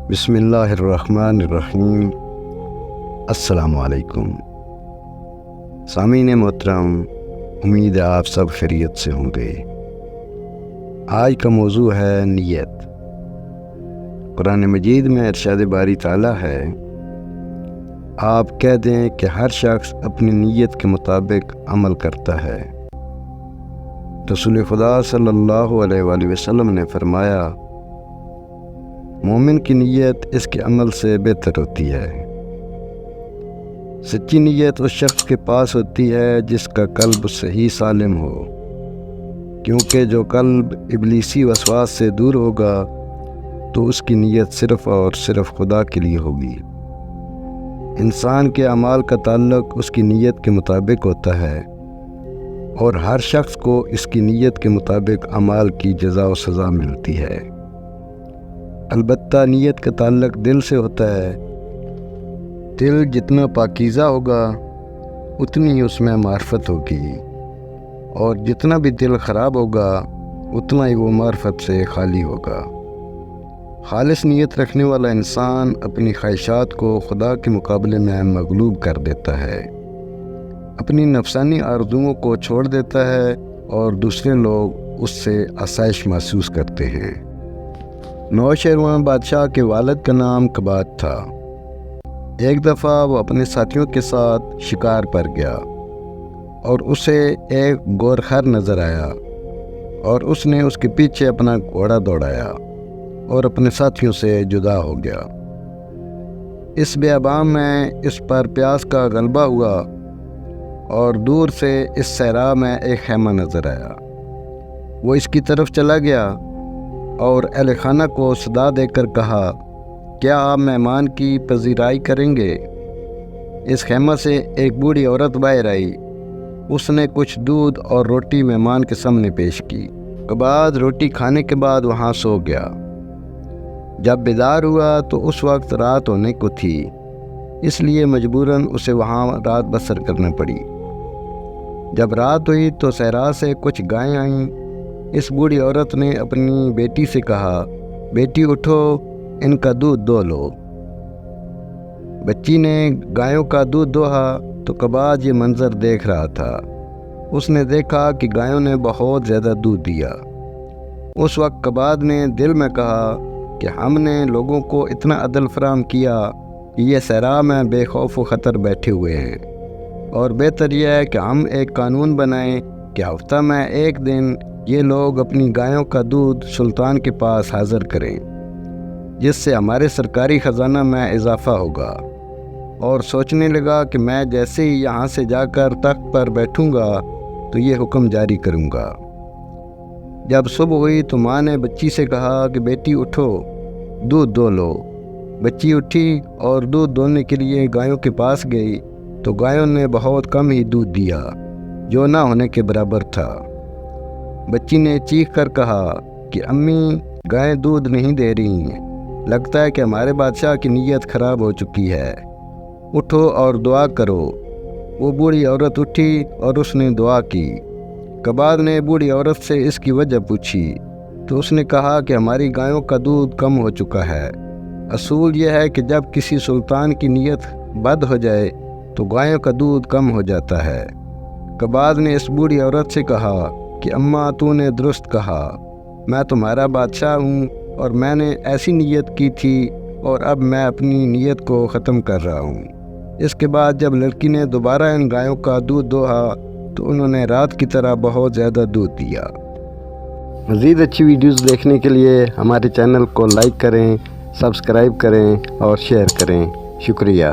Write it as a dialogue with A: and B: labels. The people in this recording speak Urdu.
A: بسم اللہ الرحمن الرحیم۔ السلام علیکم سامعین محترم، امید ہے آپ سب خیریت سے ہوں گے۔ آج کا موضوع ہے نیت۔ قرآن مجید میں ارشاد باری تعالیٰ ہے، آپ کہہ دیں کہ ہر شخص اپنی نیت کے مطابق عمل کرتا ہے۔ رسول خدا صلی اللہ علیہ وآلہ وسلم نے فرمایا، مومن کی نیت اس کے عمل سے بہتر ہوتی ہے۔ سچی نیت اس شخص کے پاس ہوتی ہے جس کا قلب صحیح سالم ہو، کیونکہ جو قلب ابلیسی وسواس سے دور ہوگا تو اس کی نیت صرف اور صرف خدا کے لیے ہوگی۔ انسان کے اعمال کا تعلق اس کی نیت کے مطابق ہوتا ہے، اور ہر شخص کو اس کی نیت کے مطابق اعمال کی جزا و سزا ملتی ہے۔ البتہ نیت کا تعلق دل سے ہوتا ہے۔ دل جتنا پاکیزہ ہوگا اتنی ہی اس میں معرفت ہوگی، اور جتنا بھی دل خراب ہوگا اتنا ہی وہ معرفت سے خالی ہوگا۔ خالص نیت رکھنے والا انسان اپنی خواہشات کو خدا کے مقابلے میں مغلوب کر دیتا ہے، اپنی نفسانی آرزوؤں کو چھوڑ دیتا ہے، اور دوسرے لوگ اس سے آسائش محسوس کرتے ہیں۔ نوشیروان بادشاہ کے والد کا نام کباد تھا۔ ایک دفعہ وہ اپنے ساتھیوں کے ساتھ شکار پر گیا، اور اسے ایک گورخر نظر آیا، اور اس نے اس کے پیچھے اپنا گھوڑا دوڑایا اور اپنے ساتھیوں سے جدا ہو گیا۔ اس بیابان میں اس پر پیاس کا غلبہ ہوا، اور دور سے اس صحرا میں ایک خیمہ نظر آیا۔ وہ اس کی طرف چلا گیا اور اہل خانہ کو صدا دے کر کہا، کیا آپ مہمان کی پذیرائی کریں گے؟ اس خیمہ سے ایک بوڑھی عورت باہر آئی۔ اس نے کچھ دودھ اور روٹی مہمان کے سامنے پیش کی۔ بعد روٹی کھانے کے بعد وہاں سو گیا۔ جب بیدار ہوا تو اس وقت رات ہونے کو تھی، اس لیے مجبوراً اسے وہاں رات بسر کرنا پڑی۔ جب رات ہوئی تو صحرا سے کچھ گائیں آئیں۔ اس بوڑھی عورت نے اپنی بیٹی سے کہا، بیٹی اٹھو، ان کا دودھ دو لو۔ بچی نے گایوں کا دودھ دوہا تو کباد یہ منظر دیکھ رہا تھا۔ اس نے دیکھا کہ گایوں نے بہت زیادہ دودھ دیا۔ اس وقت کباد نے دل میں کہا کہ ہم نے لوگوں کو اتنا عدل فراہم کیا کہ یہ صحرا میں بے خوف و خطر بیٹھے ہوئے ہیں، اور بہتر یہ ہے کہ ہم ایک قانون بنائیں کہ ہفتہ میں ایک دن یہ لوگ اپنی گایوں کا دودھ سلطان کے پاس حاضر کریں، جس سے ہمارے سرکاری خزانہ میں اضافہ ہوگا۔ اور سوچنے لگا کہ میں جیسے ہی یہاں سے جا کر تخت پر بیٹھوں گا تو یہ حکم جاری کروں گا۔ جب صبح ہوئی تو ماں نے بچی سے کہا کہ بیٹی اٹھو، دودھ دو لو۔ بچی اٹھی اور دودھ دولنے کے لیے گایوں کے پاس گئی تو گایوں نے بہت کم ہی دودھ دیا، جو نہ ہونے کے برابر تھا۔ بچی نے چیخ کر کہا کہ امی، گائیں دودھ نہیں دے رہی ہیں، لگتا ہے کہ ہمارے بادشاہ کی نیت خراب ہو چکی ہے، اٹھو اور دعا کرو۔ وہ بوڑھی عورت اٹھی اور اس نے دعا کی۔ کباد نے بوڑھی عورت سے اس کی وجہ پوچھی تو اس نے کہا کہ ہماری گایوں کا دودھ کم ہو چکا ہے۔ اصول یہ ہے کہ جب کسی سلطان کی نیت بد ہو جائے تو گایوں کا دودھ کم ہو جاتا ہے۔ کباد نے اس بوڑھی عورت سے کہا کہ اماں، تو نے درست کہا، میں تمہارا بادشاہ ہوں، اور میں نے ایسی نیت کی تھی، اور اب میں اپنی نیت کو ختم کر رہا ہوں۔ اس کے بعد جب لڑکی نے دوبارہ ان گایوں کا دودھ دوہا تو انہوں نے رات کی طرح بہت زیادہ دودھ دیا۔ مزید اچھی ویڈیوز دیکھنے کے لیے ہمارے چینل کو لائک کریں، سبسکرائب کریں اور شیئر کریں۔ شکریہ۔